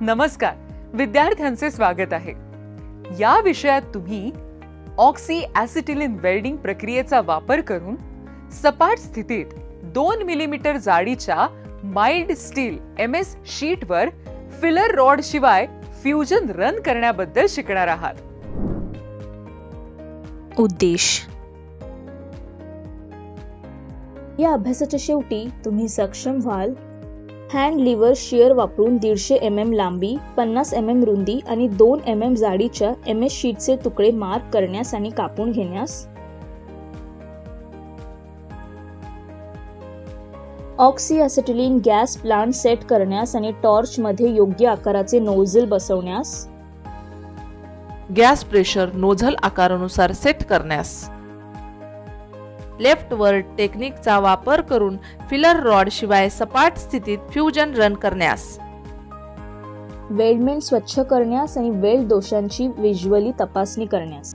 नमस्कार, विद्यार्थ्यांचे स्वागत आहे. या विषयात तुम्ही ऑक्सी ॲसिटिलीन वेल्डिंग प्रक्रियेचा वापर करून सपाट स्थितीत 2 मिलीमीटर जाडीच्या माइल्ड स्टील MS शीटवर फिलर रॉड शिवाय फ्युजन रन करण्याबद्दल शिकणार आहात. उद्देश. या अभ्यासाच्या शेवटी तुम्ही सक्षम व्हाल हँड लिव्हर शिअर वापरून 150 mm लांबी, 50 mm रुंदी आणि 2 mm जाडीच्या MS शीटचे तुकडे मार्क करण्यास आणि कापून घेण्यास, oxy acetylene gas plant set करण्यास आणि टॉर्चमध्ये योग्य आकाराचे नोझल बसवण्यास, गॅस प्रेशर नोझल आकारानुसार सेट करण्यास, लेफ्ट वर्ड टेक्निकचा वापर करून फिलर रॉड शिवाय सपाट स्थितीत फ्युजन रन करण्यास, वेल्डमेंट स्वच्छ करण्यास आणि वेल्ड दोषांची व्हिज्युअली तपासणी करण्यास.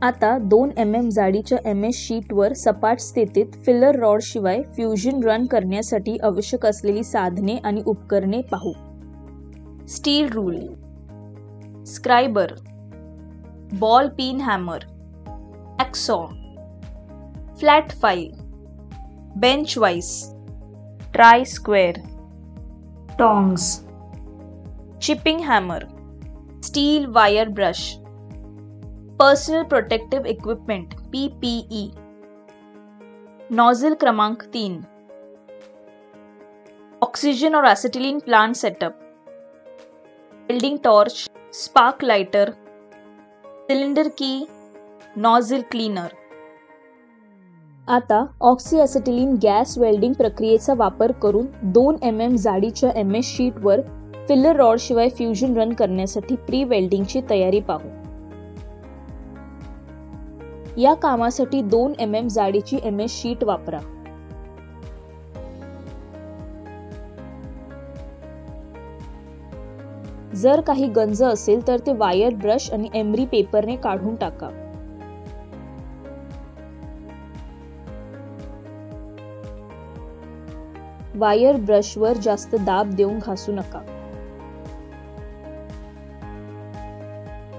आता 2 mm जाडीच्या MS शीटवर सपाट स्थितीत फिलर रॉड शिवाय फ्युजन रन करण्यासाठी आवश्यक असलेली साधने आणि उपकरणे पाहू. Steel rule, scriber, ball pin hammer, hacksaw, flat file, bench vice, try square, tongs, chipping hammer, steel wire brush, personal protective equipment PPE. Nozzle क्रमांक 3, ऑक्सिजन और acetylene plant setup, welding torch, spark lighter, cylinder key, nozzle cleaner. आता oxy acetylene gas welding प्रक्रियेचा वापर करून 2 mm जाडीच्या MS शीटवर filler rod शिवाय fusion run करण्यासाठी प्री वेल्डिंगची तयारी पाहू. या कामासाठी 2 mm जाडीची MS शीट वापरा. जर काही गंज असेल तर ते वायर ब्रश आणि एमरी पेपरने काढून टाका. वायर ब्रशवर जास्त दाब देऊन घासू नका.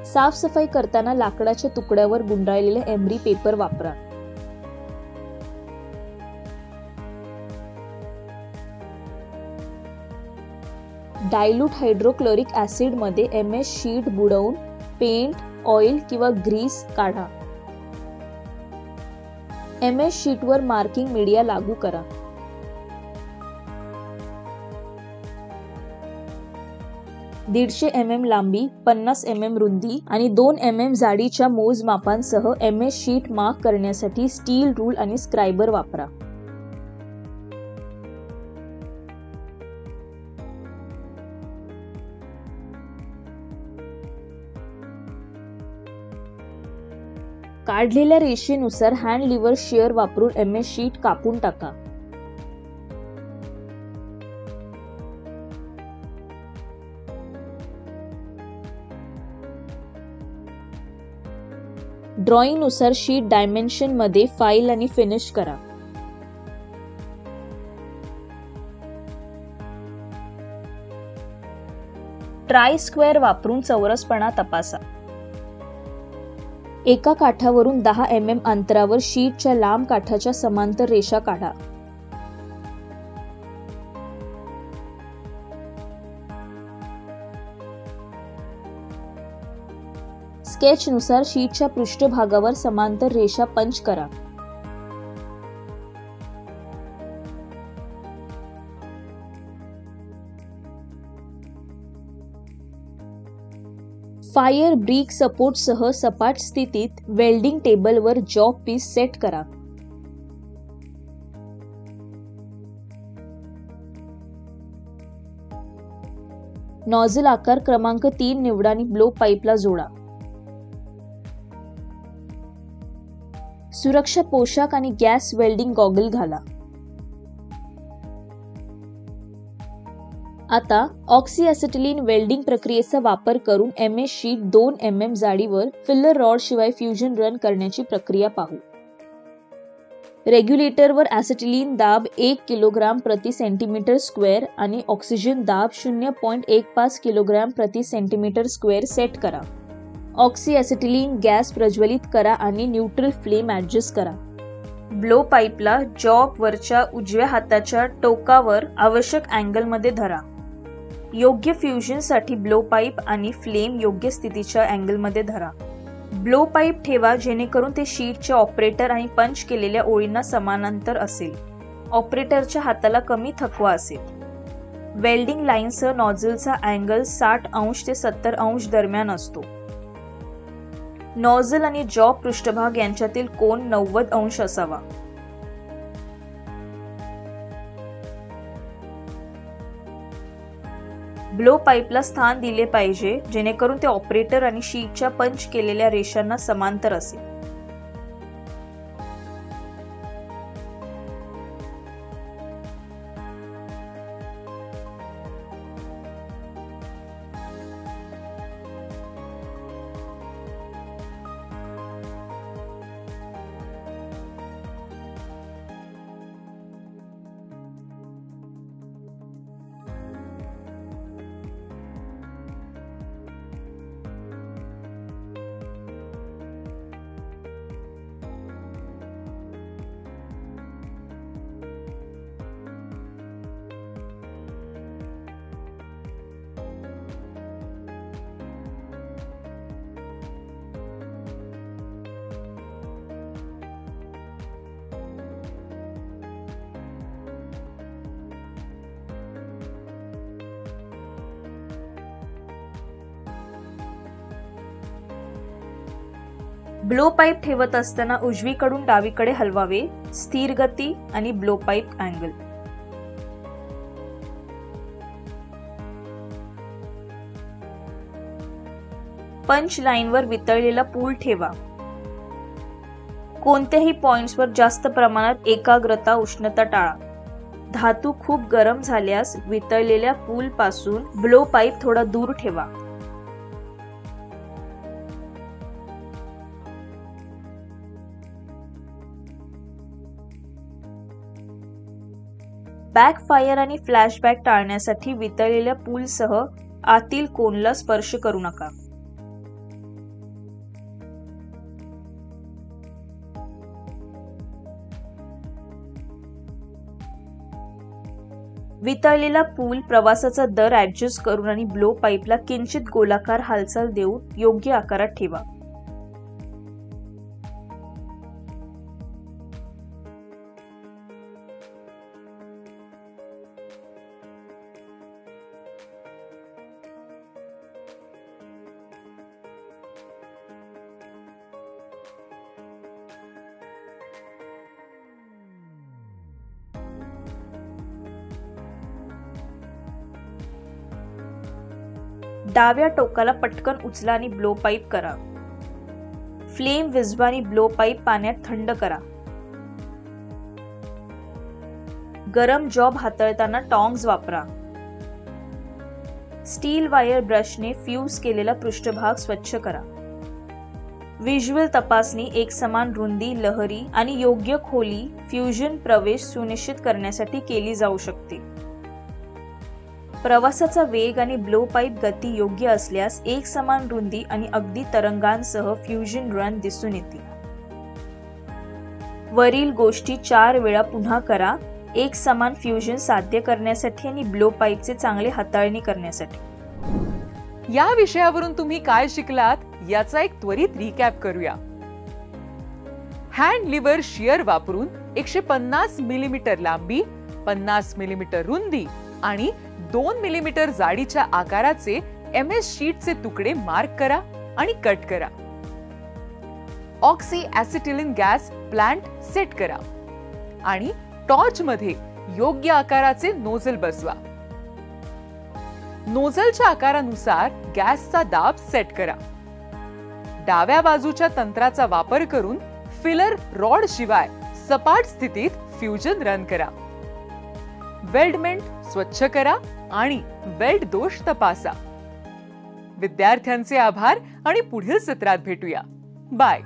साफसफाई करताना लाकडाच्या तुकड्यावर गुंडाळलेले एमरी पेपर वापरा. डायल्यूट हायड्रोक्लोरिक ॲसिड मध्ये MS शीट बुडवून पेंट, ऑइल किंवा ग्रीस काढा. MS शीटवर मार्किंग मीडिया लागू करा. दीडशे mm लांबी, 50 mm रुंदी आणि 2 mm जाडीच्या मोजमापांसह MS शीट मार्क करण्यासाठी स्टील रूल आणि स्क्रायबर वापरा. काढलेल्या रेषेनुसार हँड लिव्हर शिअर वापरून MS शीट कापून टाका. ड्रॉइंग नुसार शीट डायमेन्शन मध्ये फाईल आणि फिनिश करा. ट्राय स्क्वेअर वापरून चौरसपणा तपासा. एका काठावरून 10 mm अंतरावर शीटच्या लांब काठाच्या समांतर रेषा काढा. स्केच नुसार शीटच्या पृष्ठभागावर समांतर रेषा पंच करा. फायर ब्रिक सपोर्ट सह सपाट स्थितीत वेल्डिंग टेबलवर जॉब पीस सेट करा. नॉझल आकार क्रमांक 3 निवडा आणि ब्लो पाईपला जोडा. सुरक्षा पोशाख आणि गॅस वेल्डिंग गॉगल घाला. आता ऑक्सी ॲसिटिलीन वेल्डिंग प्रक्रियेचा वापर करून MS शीट 2 mm जाडीवर फिलर रॉड शिवाय फ्युजन रन करण्याची प्रक्रिया पाहू. रेग्युलेटरवर ॲसिटिलीन दाब 1 किलोग्राम प्रति सेंटीमीटर स्क्वेअर आणि ऑक्सिजन दाब 0.15 किलोग्राम प्रति सेंटीमीटर स्क्वेअर सेट करा. ऑक्सी ॲसिटिलीन गॅस प्रज्वलित करा आणि न्यूट्रल फ्लेम ॲडजस्ट करा. ब्लो पाईपला जॉब वरच्या उजव्या हाताच्या टोकावर आवश्यक अँगलमध्ये धरा. योग्य फ्युजनसाठी ब्लो पाईप आणि फ्लेम योग्य स्थितीच्या अँगलमध्ये धरा. ब्लो पाईप ठेवा जेणेकरून ते शीटच्या ऑपरेटर आणि पंच केलेल्या ओळींना समांतर असेल. ऑपरेटरच्या हाताला कमी थकवा असेल. वेल्डिंग लाईनसह नॉझलचा अँगल 60° ते 70° दरम्यान असतो. नॉझल आणि जॉब पृष्ठभाग यांच्यातील कोन 90° असावा. ब्लो पाईपला स्थान दिले पाहिजे जेणेकरून ते ऑपरेटर आणि शीटच्या पंच केलेल्या रेषांना समांतर असेल. ब्लो पाईप ठेवत असताना उजवीकडून डावीकडे हलवावे. स्थिर गती आणि ब्लो पाईप अँगल. पंच लाईनवर वितळलेला पूल ठेवा. कोणत्याही पॉइंट्सवर जास्त प्रमाणात एकाग्रता उष्णता टाळा. धातू खूप गरम झाल्यास वितळलेल्या पूल पासून ब्लो पाईप थोडा दूर ठेवा. बॅकफायर आणि फ्लॅशबॅक टाळण्यासाठी वितळलेल्या पूलसह आतील कोनला स्पर्श करू नका. वितळलेला पूल प्रवासाचा दर ऍडजस्ट करून आणि ब्लो पाईपला किंचित गोलाकार हालचाल देऊन योग्य आकारात ठेवा. डाव्या टोकाला पटकन उचला आणि ब्लो पाईप करा. फ्लेम विझवा आणि ब्लो पाईप पाण्यात थंड करा. गरम जॉब हाताळताना टॉंग्स वापरा. स्टील वायर ब्रशने फ्यूज केलेला पृष्ठभाग स्वच्छ करा. व्हिज्युअल तपासणी एकसमान रुंदी, लहरी आणि योग्य खोली फ्युजन प्रवेश सुनिश्चित करण्यासाठी केली जाऊ शकते. प्रवासाचा वेग आणि ब्लो पाईप गती योग्य असल्यास एकसमान रुंदी आणि अगदी तरंगांसह फ्युजन रन दिसून येतील. वरील गोष्टी 4 वेळा पुन्हा करा. एक समान फ्युजन साध्य करण्यासाठी आणि ब्लो पाईपचे चांगले हाताळणी करण्यासाठी. या विषयावरून तुम्ही काय शिकलात याचा एक त्वरित रिकॅप करूया. हँड लिव्हर शिअर वापरून 150 मिलीमीटर लांबी, 50 मिलीमीटर रुंदी आणि 2 मिलीमीटर जाडीच्या आकाराचे MS शीटचे तुकडे मार्क करा आणि कट करा. Oxy acetylene gas plant set करा आणि टॉर्च मध्ये योग्य आकाराचे नोझल बसवा. नोझलच्या आकारानुसार गॅसचा दाब सेट करा. डाव्या बाजूच्या तंत्राचा वापर करून फिलर रॉड शिवाय सपाट स्थितीत फ्युजन रन करा. वेल्डमेंट स्वच्छ करा आणि वेल्ड दोष तपासा. विद्यार्थ्यांचे आभार आणि पुढील सत्रात भेटूया. बाय.